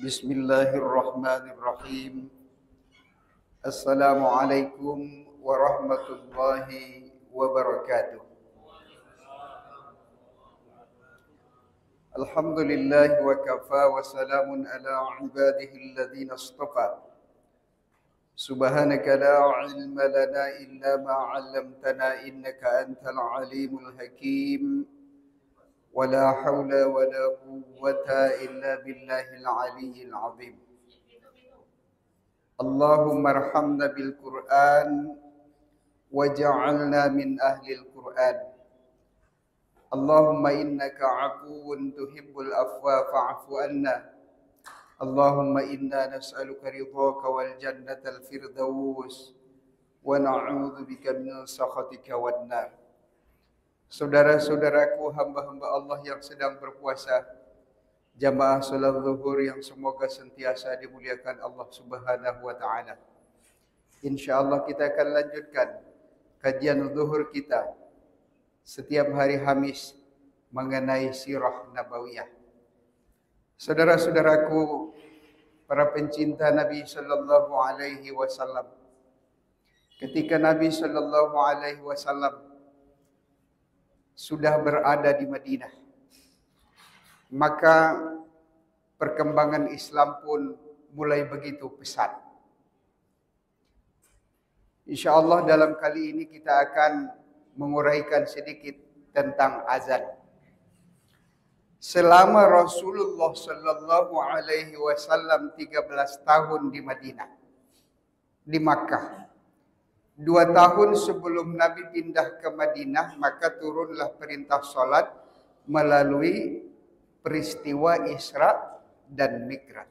Bismillahirrahmanirrahim. Assalamualaikum warahmatullahi wabarakatuh. Alhamdulillah wa kafa wa salamun ala ibadihi alladhina istafa. Subhanaka la ilma lana illa ma 'allamtana innaka antal alimul hakim. ولا حول ولا قوة إلا بالله العلي العظيم. اللهم ارحمنا بالقرآن وجعلنا من أهل القرآن. اللهم إنك عفو تحب العفو فاعف عنا. اللهم إنا نسألك رضاك والجنة الفردوس ونعوذ بك من سخطك والنار. Saudara-saudaraku, hamba-hamba Allah yang sedang berpuasa, jamaah salat zuhur yang semoga sentiasa dimuliakan Allah Subhanahu wa taala. Insyaallah kita akan lanjutkan kajian zuhur kita setiap hari Khamis mengenai sirah nabawiyah. Saudara-saudaraku, para pencinta Nabi sallallahu alaihi wasallam, ketika Nabi sallallahu alaihi wasallam sudah berada di Madinah, maka perkembangan Islam pun mulai begitu pesat. InsyaAllah dalam kali ini kita akan menguraikan sedikit tentang azan. Selama Rasulullah sallallahu alaihi wasallam 13 tahun di Madinah, di Makkah, 2 tahun sebelum Nabi pindah ke Madinah, maka turunlah perintah salat melalui peristiwa Isra dan Mi'raj.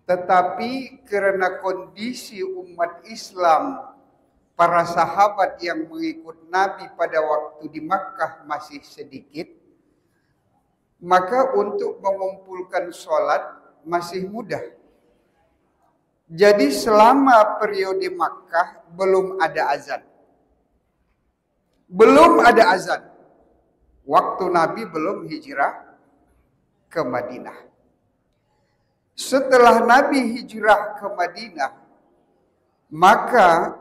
Tetapi karena kondisi umat Islam, para sahabat yang mengikut Nabi pada waktu di Makkah masih sedikit, maka untuk mengumpulkan salat masih mudah. Jadi selama periode Makkah belum ada azan. Belum ada azan. Waktu Nabi belum hijrah ke Madinah. Setelah Nabi hijrah ke Madinah, maka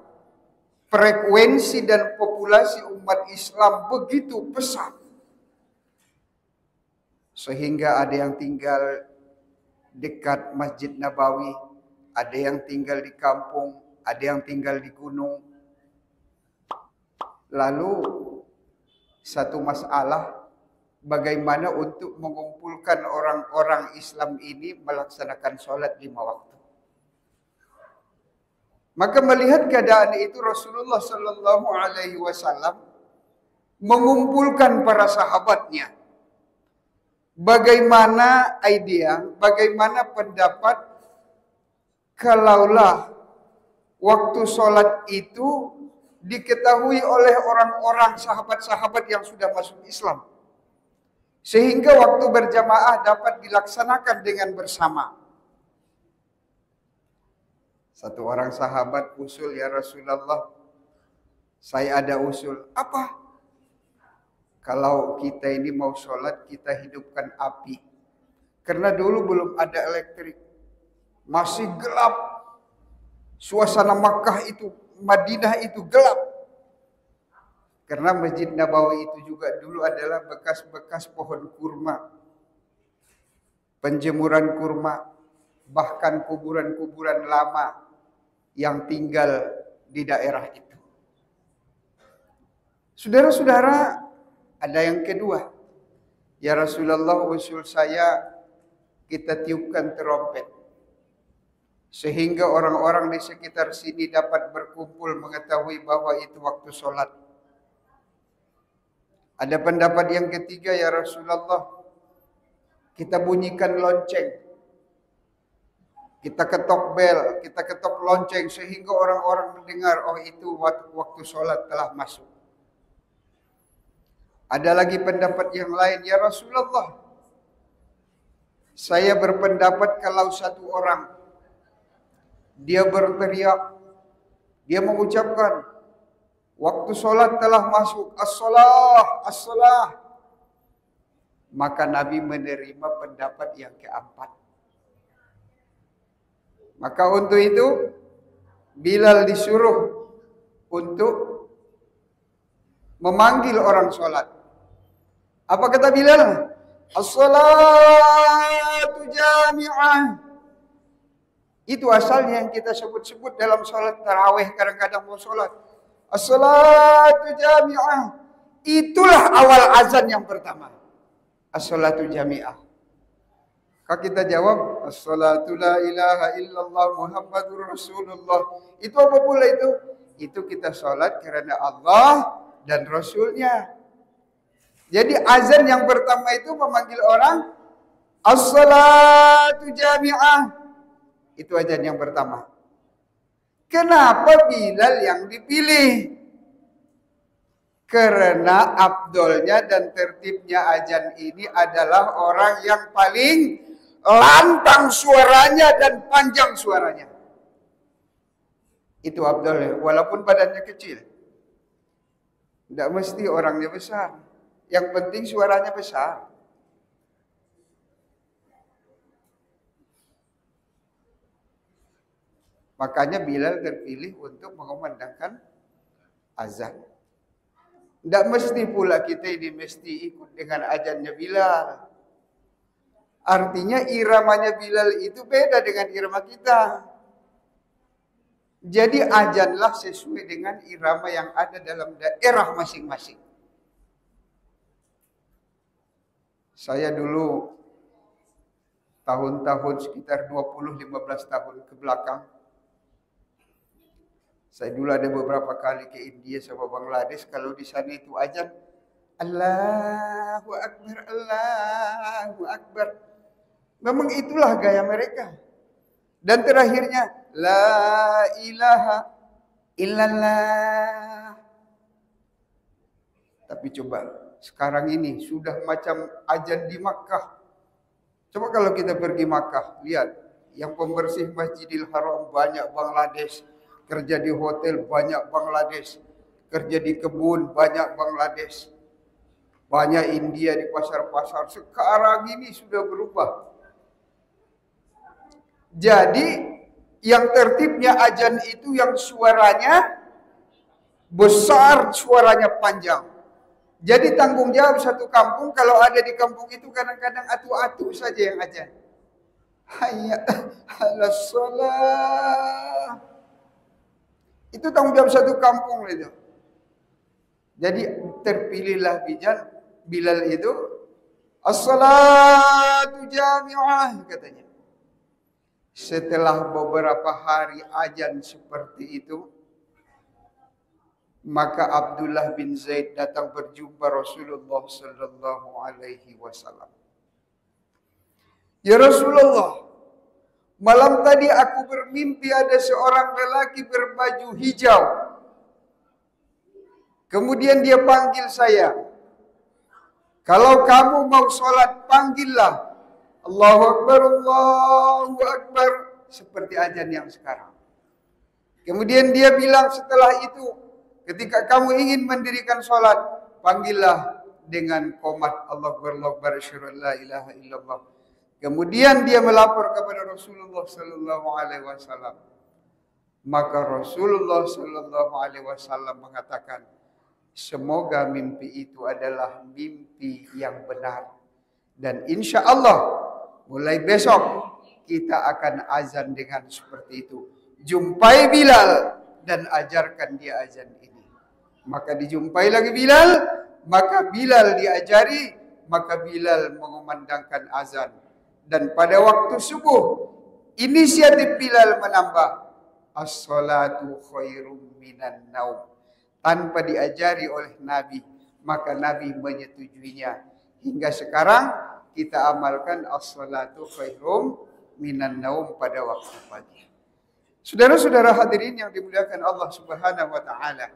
frekuensi dan populasi umat Islam begitu pesat. Sehingga ada yang tinggal dekat Masjid Nabawi, ada yang tinggal di kampung, ada yang tinggal di gunung. Lalu satu masalah, bagaimana untuk mengumpulkan orang-orang Islam ini melaksanakan sholat 5 waktu. Maka melihat keadaan itu, Rasulullah Sallallahu Alaihi Wasallam mengumpulkan para sahabatnya. Bagaimana idea, bagaimana pendapat kalaulah waktu sholat itu diketahui oleh orang-orang sahabat-sahabat yang sudah masuk Islam, sehingga waktu berjamaah dapat dilaksanakan dengan bersama. Satu orang sahabat usul, ya Rasulullah, saya ada usul. Apa? Kalau kita ini mau sholat, kita hidupkan api. Karena dulu belum ada elektrik, masih gelap. Suasana Makkah itu, Madinah itu gelap. Karena Masjid Nabawi itu juga dulu adalah bekas-bekas pohon kurma, penjemuran kurma, bahkan kuburan-kuburan lama yang tinggal di daerah itu. Saudara-saudara, ada yang kedua. Ya Rasulullah, usul saya kita tiupkan terompet, sehingga orang-orang di sekitar sini dapat berkumpul mengetahui bahwa itu waktu sholat. Ada pendapat yang ketiga, ya Rasulullah, kita bunyikan lonceng, kita ketok bel, kita ketok lonceng, sehingga orang-orang mendengar, oh itu waktu sholat telah masuk. Ada lagi pendapat yang lain, ya Rasulullah, saya berpendapat kalau satu orang dia berteriak, dia mengucapkan waktu sholat telah masuk, as-salah, as-salah, maka Nabi menerima pendapat yang keempat. Maka untuk itu Bilal disuruh untuk memanggil orang sholat. Apa kata Bilal? As-salatu jami'ah. Itu asalnya yang kita sebut-sebut dalam sholat tarawih, kadang-kadang mau sholat. As-salatu jami'ah. Itulah awal azan yang pertama. As-salatu jami'ah. Kalau kita jawab, as-salatu la ilaha illallah Muhammadur Rasulullah. Itu apa pula itu? Itu kita sholat karena Allah dan Rasulnya. Jadi azan yang pertama itu memanggil orang, as-salatu jami'ah. Itu azan yang pertama. Kenapa Bilal yang dipilih? Karena afdolnya dan tertibnya azan ini adalah orang yang paling lantang suaranya dan panjang suaranya. Itu afdol, walaupun badannya kecil. Tidak mesti orangnya besar. Yang penting suaranya besar. Makanya Bilal terpilih untuk mengumandangkan azan. Tidak mesti pula kita ini mesti ikut dengan azannya Bilal. Artinya iramanya Bilal itu beda dengan irama kita. Jadi azanlah sesuai dengan irama yang ada dalam daerah masing-masing. Saya dulu tahun-tahun sekitar 20-15 tahun ke belakang, saya dulu ada beberapa kali ke India sama Bangladesh. Kalau di sana itu azan, Allahu Akbar, Allahu Akbar. Memang itulah gaya mereka. Dan terakhirnya, La ilaha illallah. Tapi coba, sekarang ini sudah macam azan di Makkah. Coba kalau kita pergi Makkah, lihat. Yang pembersih Masjidil Haram banyak Bangladesh. Kerja di hotel banyak Bangladesh. Kerja di kebun banyak Bangladesh. Banyak India di pasar-pasar. Sekarang ini sudah berubah. Jadi yang tertibnya azan itu yang suaranya besar, suaranya panjang. Jadi tanggung jawab satu kampung, kalau ada di kampung itu kadang-kadang atu-atu saja yang azan. Hayya 'alas shalah. Itu tanggung jawab satu kampung itu. Jadi terpilihlah Bilal itu, as-salatu jami'ah katanya. Setelah beberapa hari azan seperti itu, maka Abdullah bin Zaid datang berjumpa Rasulullah sallallahu alaihi wasallam. Ya Rasulullah, malam tadi aku bermimpi ada seorang lelaki berbaju hijau. Kemudian dia panggil saya. Kalau kamu mau sholat, panggillah. Allahu Akbar, Allahu Akbar. Seperti azan yang sekarang. Kemudian dia bilang setelah itu, ketika kamu ingin mendirikan sholat, panggillah dengan qomat Allahu Akbar, Allahu Akbar, asyhadu an la ilaha illallah. Kemudian dia melapor kepada Rasulullah sallallahu alaihi wasallam. Maka Rasulullah sallallahu alaihi wasallam mengatakan, semoga mimpi itu adalah mimpi yang benar. Dan insya Allah mulai besok kita akan azan dengan seperti itu. Jumpai Bilal dan ajarkan dia azan ini. Maka dijumpai lagi Bilal, maka Bilal diajari, maka Bilal mengumandangkan azan. Dan pada waktu subuh, inisiatif Bilal menambah, as-salatu khairum minan naum. Tanpa diajari oleh Nabi, maka Nabi menyetujuinya. Hingga sekarang kita amalkan as-salatu khairum minan naum pada waktu pagi. Saudara-saudara hadirin yang dimuliakan Allah Subhanahu wa taala.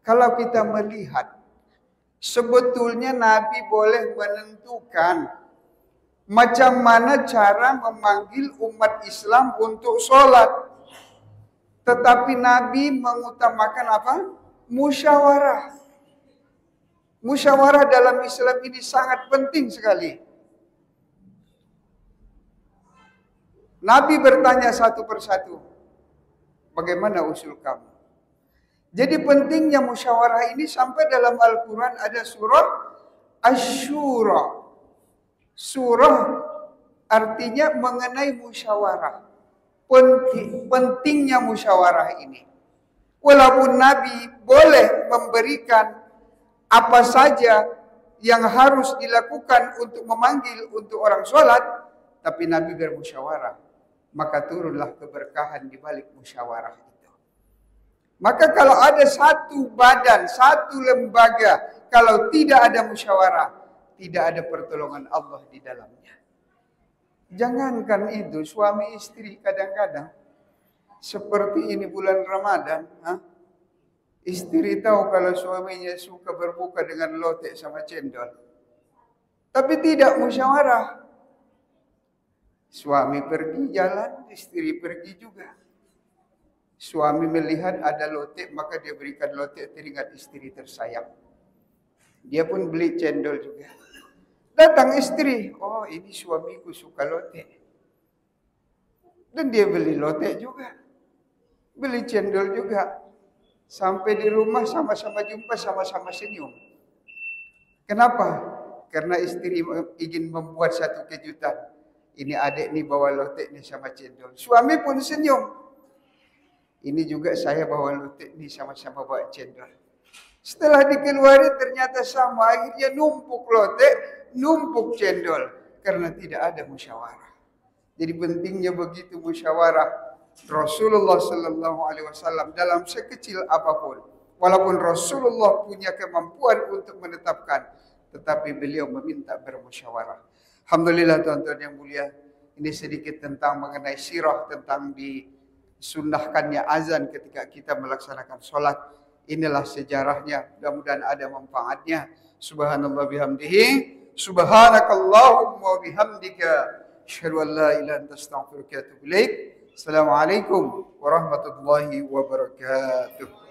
Kalau kita melihat, sebetulnya Nabi boleh menentukan macam mana cara memanggil umat Islam untuk sholat. Tetapi Nabi mengutamakan apa? Musyawarah. Musyawarah dalam Islam ini sangat penting sekali. Nabi bertanya satu persatu, bagaimana usul kamu? Jadi pentingnya musyawarah ini sampai dalam Al-Quran ada surah Asy-Syura. Surah artinya mengenai musyawarah. Pentingnya musyawarah ini. Walaupun Nabi boleh memberikan apa saja yang harus dilakukan untuk memanggil untuk orang sholat, tapi Nabi bermusyawarah. Maka turunlah keberkahan di balik musyawarah itu. Maka kalau ada satu badan, satu lembaga, kalau tidak ada musyawarah, tidak ada pertolongan Allah di dalamnya. Jangankan itu, suami istri kadang-kadang seperti ini bulan Ramadan, istri tahu kalau suaminya suka berbuka dengan lotek sama cendol, tapi tidak musyawarah. Suami pergi jalan, istri pergi juga. Suami melihat ada lotek, maka dia berikan lotek teringat istri tersayang. Dia pun beli cendol juga. Datang istri, oh ini suamiku suka lotek. Dan dia beli lotek juga. Beli cendol juga. Sampai di rumah sama-sama jumpa, sama-sama senyum. Kenapa? Karena istri ingin membuat satu kejutan. Ini adik nih bawa lotek nih sama cendol. Suami pun senyum. Ini juga saya bawa lotek nih sama-sama bawa cendol. Setelah dikeluari ternyata sama. Akhirnya numpuk lotek, numpuk cendol. Karena tidak ada musyawarah. Jadi pentingnya begitu musyawarah. Rasulullah Sallallahu Alaihi Wasallam dalam sekecil apapun, walaupun Rasulullah punya kemampuan untuk menetapkan, tetapi beliau meminta bermusyawarah. Alhamdulillah tuan-tuan yang mulia, ini sedikit tentang mengenai sirah, tentang disunnahkannya azan ketika kita melaksanakan sholat. Inilah sejarahnya, mudah-mudahan ada manfaatnya. Subhanallah bihamdihi, subhanakallahumma wa bihamdika, asyhadu an la ilaha illa anta astaghfiruka wa atubu ilaik. Assalamualaikum warahmatullahi wabarakatuh.